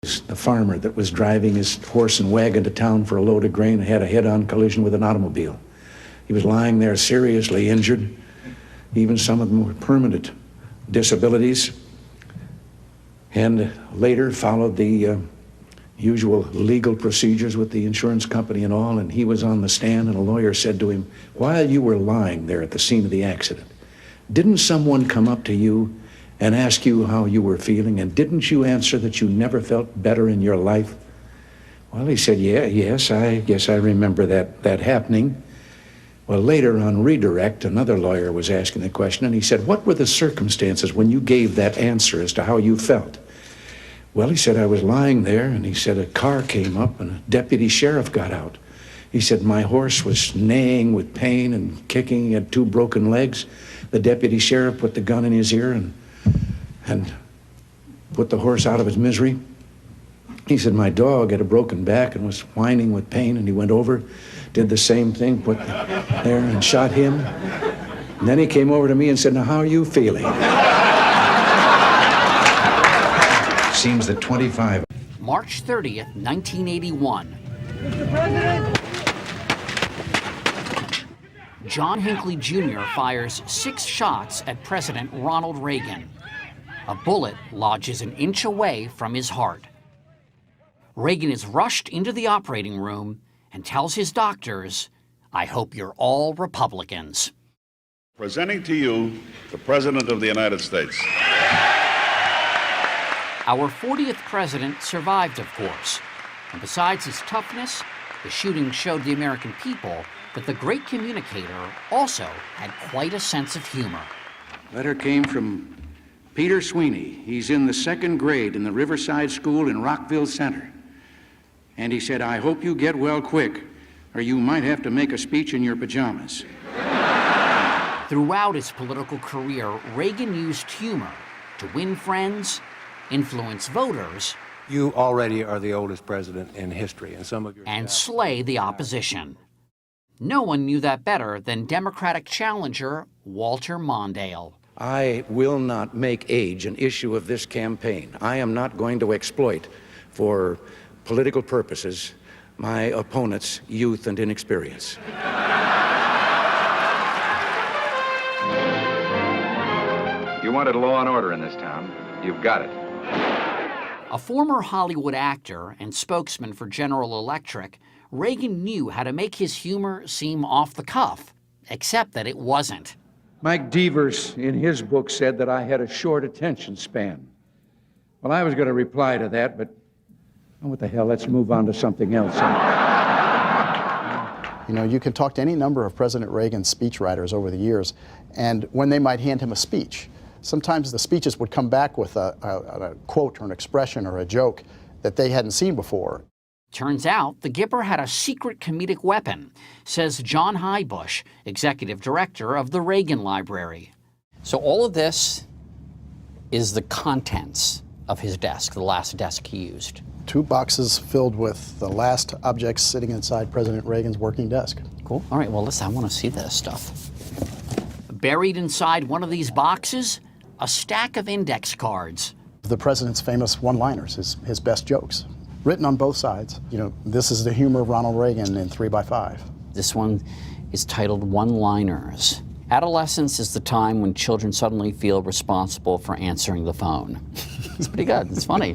The farmer that was driving his horse and wagon to town for a load of grain had a head-on collision with an automobile. He was lying there seriously injured. Even some of them were permanent disabilities. And later followed the usual legal procedures with the insurance company and all, and he was on the stand, and a lawyer said to him, while you were lying there at the scene of the accident, didn't someone come up to you and ask you how you were feeling, and didn't you answer that you never felt better in your life? Well, he said, yes, I guess I remember that happening. Well, later on redirect, another lawyer was asking the question, and he said, what were the circumstances when you gave that answer as to how you felt? Well, he said, I was lying there, and he said, a car came up, and a deputy sheriff got out. He said, my horse was neighing with pain and kicking. He had 2 broken legs. The deputy sheriff put the gun in his ear and put the horse out of his misery. He said, my dog had a broken back and was whining with pain, and he went over, did the same thing, put there and shot him. And then he came over to me and said, now, how are you feeling? Seems that 25. March 30th, 1981. Mr. President! John Hinckley Jr. fires 6 shots at President Ronald Reagan. A bullet lodges an inch away from his heart. Reagan is rushed into the operating room and tells his doctors, I hope you're all Republicans. Presenting to you the President of the United States. Our 40th president survived, of course. And besides his toughness, the shooting showed the American people that the great communicator also had quite a sense of humor. Letter came from Peter Sweeney. He's in the 2nd grade in the Riverside School in Rockville Center. And he said, I hope you get well quick, or you might have to make a speech in your pajamas. Throughout his political career, Reagan used humor to win friends, influence voters, you already are the oldest president in history, and some of your and slay the opposition. No one knew that better than Democratic challenger Walter Mondale. I will not make age an issue of this campaign. I am not going to exploit, for political purposes, my opponent's youth and inexperience. You wanted law and order in this town. You've got it. A former Hollywood actor and spokesman for General Electric, Reagan knew how to make his humor seem off the cuff, except that it wasn't. Mike Devers, in his book, said that I had a short attention span. Well, I was going to reply to that, but oh, what the hell, let's move on to something else. You know, you can talk to any number of President Reagan's speechwriters over the years, and when they might hand him a speech, sometimes the speeches would come back with a quote or an expression or a joke that they hadn't seen before. Turns out the Gipper had a secret comedic weapon, says John Highbush, executive director of the Reagan Library. So all of this is the contents of his desk, the last desk he used. 2 boxes filled with the last objects sitting inside President Reagan's working desk. Cool. All right, well, listen, I want to see this stuff. Buried inside one of these boxes, a stack of index cards. The president's famous one-liners, his best jokes, written on both sides. You know, this is the humor of Ronald Reagan in 3x5. This one is titled One-Liners. Adolescence is the time when children suddenly feel responsible for answering the phone. It's pretty good. It's funny.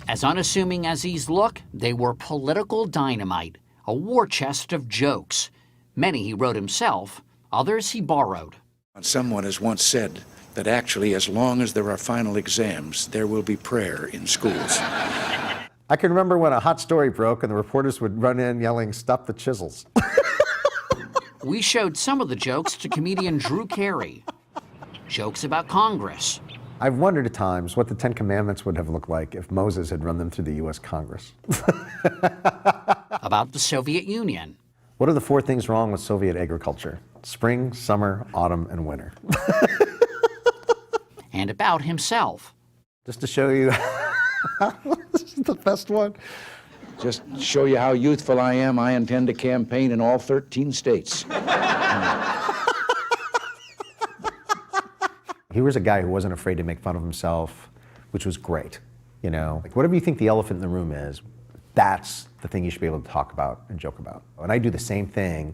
As unassuming as these look, they were political dynamite, a war chest of jokes. Many he wrote himself, others he borrowed. Someone has once said that actually, as long as there are final exams, there will be prayer in schools. I can remember when a hot story broke and the reporters would run in yelling, "Stop the chisels." We showed some of the jokes to comedian Drew Carey. Jokes about Congress. I've wondered at times what the 10 Commandments would have looked like if Moses had run them through the U.S. Congress. About the Soviet Union. What are the 4 things wrong with Soviet agriculture? Spring, summer, autumn, and winter. And about himself. Just to show you, this is the best one. Just to show you how youthful I am, I intend to campaign in all 13 states. He was a guy who wasn't afraid to make fun of himself, which was great. You know, like whatever you think the elephant in the room is, that's the thing you should be able to talk about and joke about. And I do the same thing.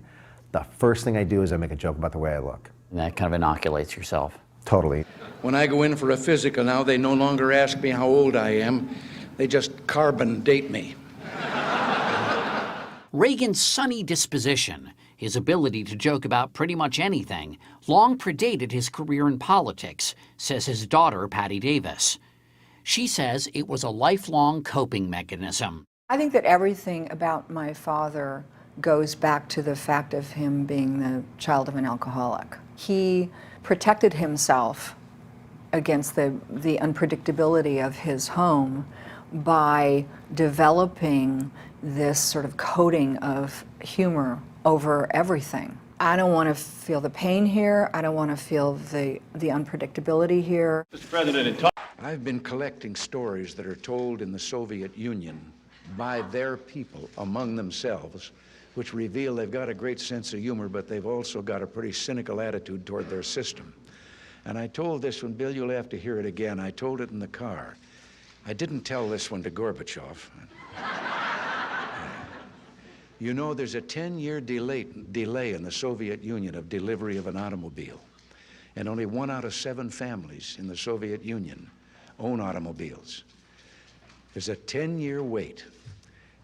The first thing I do is I make a joke about the way I look. And that kind of inoculates yourself. Totally. When I go in for a physical now, they no longer ask me how old I am. They just carbon date me. Reagan's sunny disposition, his ability to joke about pretty much anything, long predated his career in politics, says his daughter, Patty Davis. She says it was a lifelong coping mechanism. I think that everything about my father goes back to the fact of him being the child of an alcoholic. He protected himself against the unpredictability of his home by developing this sort of coating of humor over everything. I don't want to feel the pain here. I don't want to feel the unpredictability here. Mr. President, I've been collecting stories that are told in the Soviet Union by their people among themselves, which reveal they've got a great sense of humor, but they've also got a pretty cynical attitude toward their system. And I told this one, Bill, you'll have to hear it again. I told it in the car. I didn't tell this one to Gorbachev. You know, there's a 10-year delay in the Soviet Union of delivery of an automobile. And only 1 out of 7 families in the Soviet Union own automobiles. There's a 10-year wait.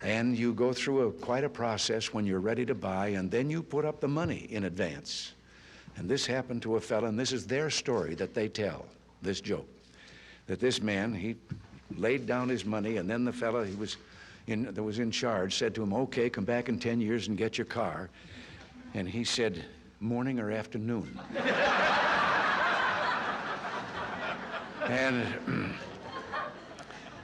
And you go through quite a process when you're ready to buy, and then you put up the money in advance. And this happened to a fellow, and this is their story that they tell, this joke, that this man, he laid down his money, and then the fellow that was in charge said to him, okay, come back in 10 years and get your car. And he said, morning or afternoon?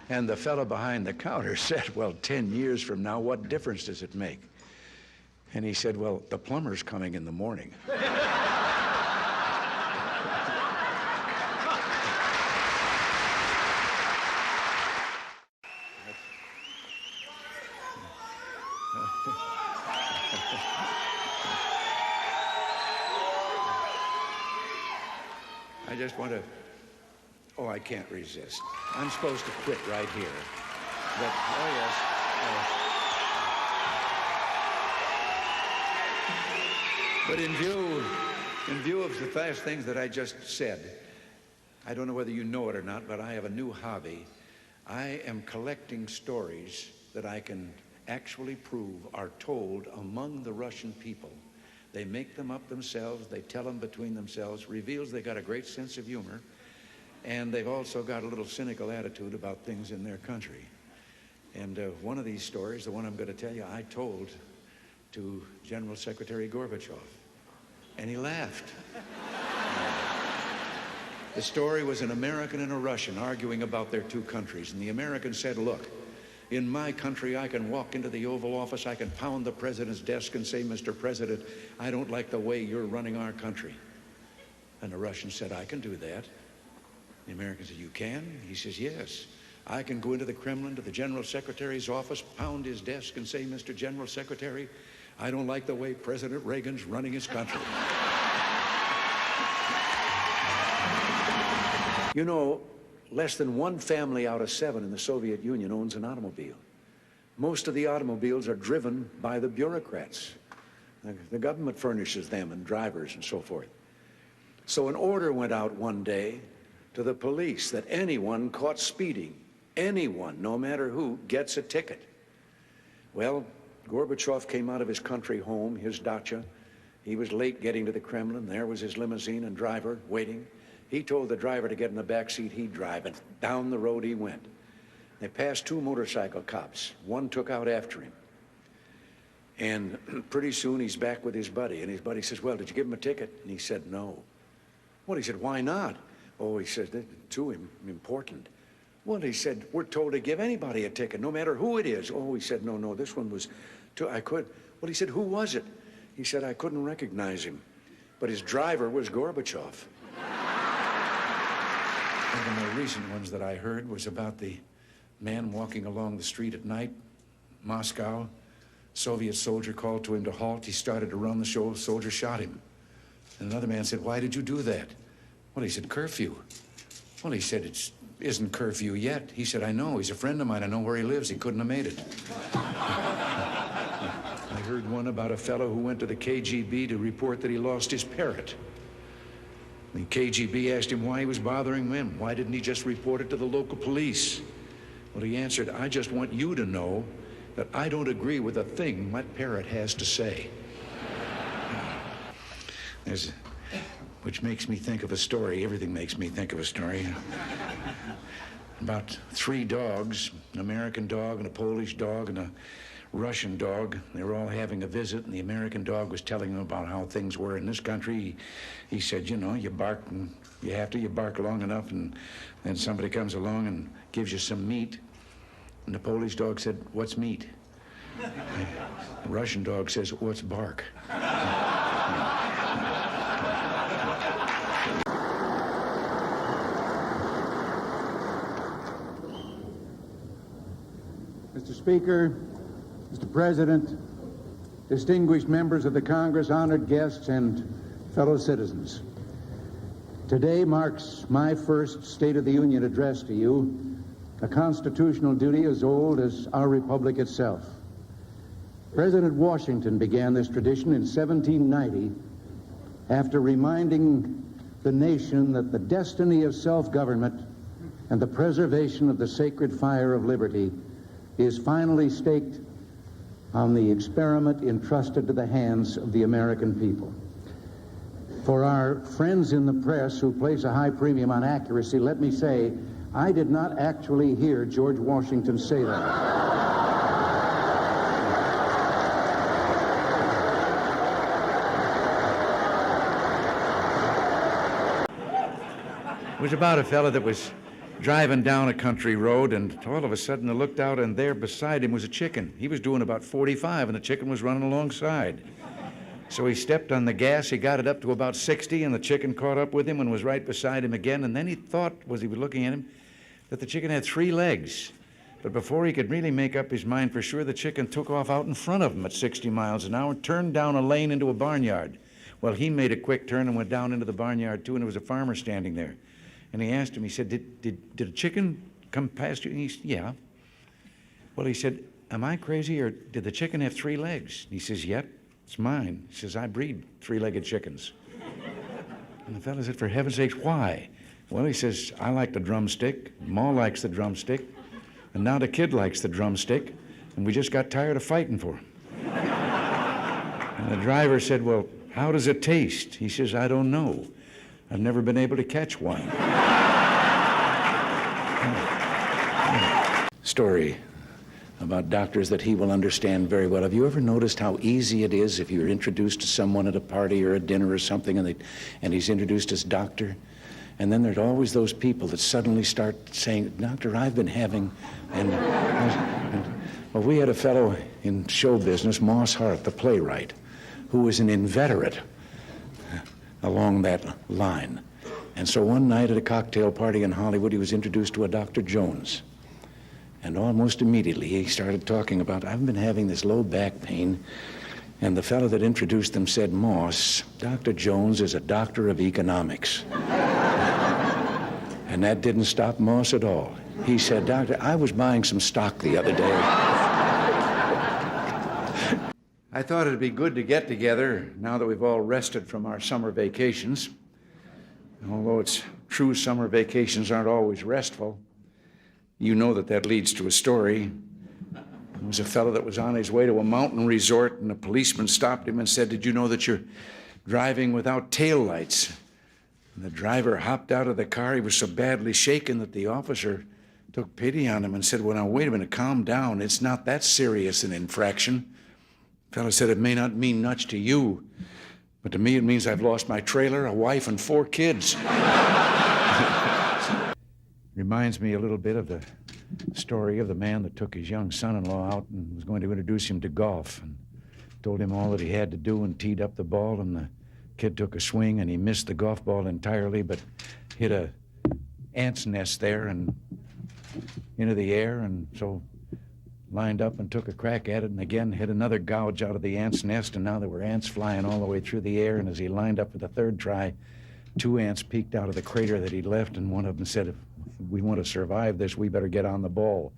And the fellow behind the counter said, well, 10 years from now, what difference does it make? And he said, well, the plumber's coming in the morning. I just want to, oh, I can't resist. I'm supposed to quit right here. But, oh yes. But in view of the last things that I just said, I don't know whether you know it or not, but I have a new hobby. I am collecting stories that I can actually prove are told among the Russian people. They make them up themselves, they tell them between themselves, reveals they got a great sense of humor, and they've also got a little cynical attitude about things in their country. And one of these stories, the one I'm going to tell you, I told to General Secretary Gorbachev, and he laughed. The story was an American and a Russian arguing about their two countries, and the American said, look, in my country, I can walk into the Oval Office, I can pound the president's desk and say, Mr. President, I don't like the way you're running our country. And the Russian said, I can do that. The American said, you can? He says, yes. I can go into the Kremlin, to the General Secretary's office, pound his desk and say, Mr. General Secretary, I don't like the way President Reagan's running his country. You know, less than 1 family out of 7 in the Soviet Union owns an automobile. Most of the automobiles are driven by the bureaucrats. The government furnishes them and drivers and so forth. So an order went out one day to the police that anyone caught speeding, anyone, no matter who, gets a ticket. Well, Gorbachev came out of his country home, his dacha. He was late getting to the Kremlin. There was his limousine and driver waiting. He told the driver to get in the back seat, he'd drive, and down the road he went. They passed 2 motorcycle cops. One took out after him. And pretty soon he's back with his buddy, and his buddy says, well, did you give him a ticket? And he said, no. Well, he said, why not? Oh, he said, too important. Well, he said, we're told to give anybody a ticket, no matter who it is. Oh, he said, no, this one was too, I could. Well, he said, who was it? He said, I couldn't recognize him, but his driver was Gorbachev. One of the more recent ones that I heard was about the man walking along the street at night, Moscow. Soviet soldier called to him to halt. He started to run. The soldier shot him. And another man said, why did you do that? Well, he said, curfew. Well, he said, it's isn't curfew yet. He said, I know. He's a friend of mine. I know where he lives. He couldn't have made it. I heard one about a fellow who went to the KGB to report that he lost his parrot. The KGB asked him why he was bothering them. Why didn't he just report it to the local police? Well, he answered, I just want you to know that I don't agree with a thing my parrot has to say. Which makes me think of a story. Everything makes me think of a story. About 3 dogs, an American dog and a Polish dog and a Russian dog. They were all having a visit, and the American dog was telling them about how things were in this country. He said, you know, you bark, and you bark long enough, and then somebody comes along and gives you some meat. And the Polish dog said, what's meat? The Russian dog says, what's bark? Mr. Speaker, Mr. President, distinguished members of the Congress, honored guests, and fellow citizens. Today marks my first State of the Union address to you, a constitutional duty as old as our republic itself. President Washington began this tradition in 1790 after reminding the nation that the destiny of self-government and the preservation of the sacred fire of liberty is finally staked on the experiment entrusted to the hands of the American people. For our friends in the press who place a high premium on accuracy, let me say, I did not actually hear George Washington say that. It was about a fella that was driving down a country road, and all of a sudden I looked out, and there beside him was a chicken. He was doing about 45, and the chicken was running alongside. So he stepped on the gas, he got it up to about 60, and the chicken caught up with him and was right beside him again, and then he thought, as he was looking at him, that the chicken had 3 legs. But before he could really make up his mind for sure, the chicken took off out in front of him at 60 miles an hour and turned down a lane into a barnyard. Well, he made a quick turn and went down into the barnyard, too, and there was a farmer standing there. And he asked him, he said, did a chicken come past you? And he said, yeah. Well, he said, am I crazy, or did the chicken have 3 legs? And he says, yep, it's mine. He says, I breed 3-legged chickens. And the fellow said, for heaven's sakes, why? Well, he says, I like the drumstick, Ma likes the drumstick, and now the kid likes the drumstick, and we just got tired of fighting for him. And the driver said, well, how does it taste? He says, I don't know. I've never been able to catch one. Story about doctors that he will understand very well. Have you ever noticed how easy it is if you're introduced to someone at a party or a dinner or something, and he's introduced as doctor? And then there's always those people that suddenly start saying, Doctor, I've been having... Well, we had a fellow in show business, Moss Hart, the playwright, who was an inveterate along that line. And so one night at a cocktail party in Hollywood, he was introduced to a Dr. Jones. And almost immediately he started talking about, I've been having this low back pain. And the fellow that introduced him said, Moss, Dr. Jones is a doctor of economics. And that didn't stop Moss at all. He said, Doctor, I was buying some stock the other day. I thought it'd be good to get together now that we've all rested from our summer vacations. Although it's true summer vacations aren't always restful, you know that leads to a story. There was a fellow that was on his way to a mountain resort, and a policeman stopped him and said, did you know that you're driving without taillights? And the driver hopped out of the car. He was so badly shaken that the officer took pity on him and said, well, now, wait a minute, calm down. It's not that serious an infraction. The fellow said, it may not mean much to you, but to me it means I've lost my trailer, a wife, and 4 kids. Reminds me a little bit of the story of the man that took his young son-in-law out and was going to introduce him to golf, and told him all that he had to do and teed up the ball, and the kid took a swing and he missed the golf ball entirely, but hit a ant's nest there and into the air, and so lined up and took a crack at it, and again hit another gouge out of the ant's nest, and now there were ants flying all the way through the air, and as he lined up for the 3rd try, 2 ants peeked out of the crater that he'd left, and one of them said, we want to survive this, we better get on the ball.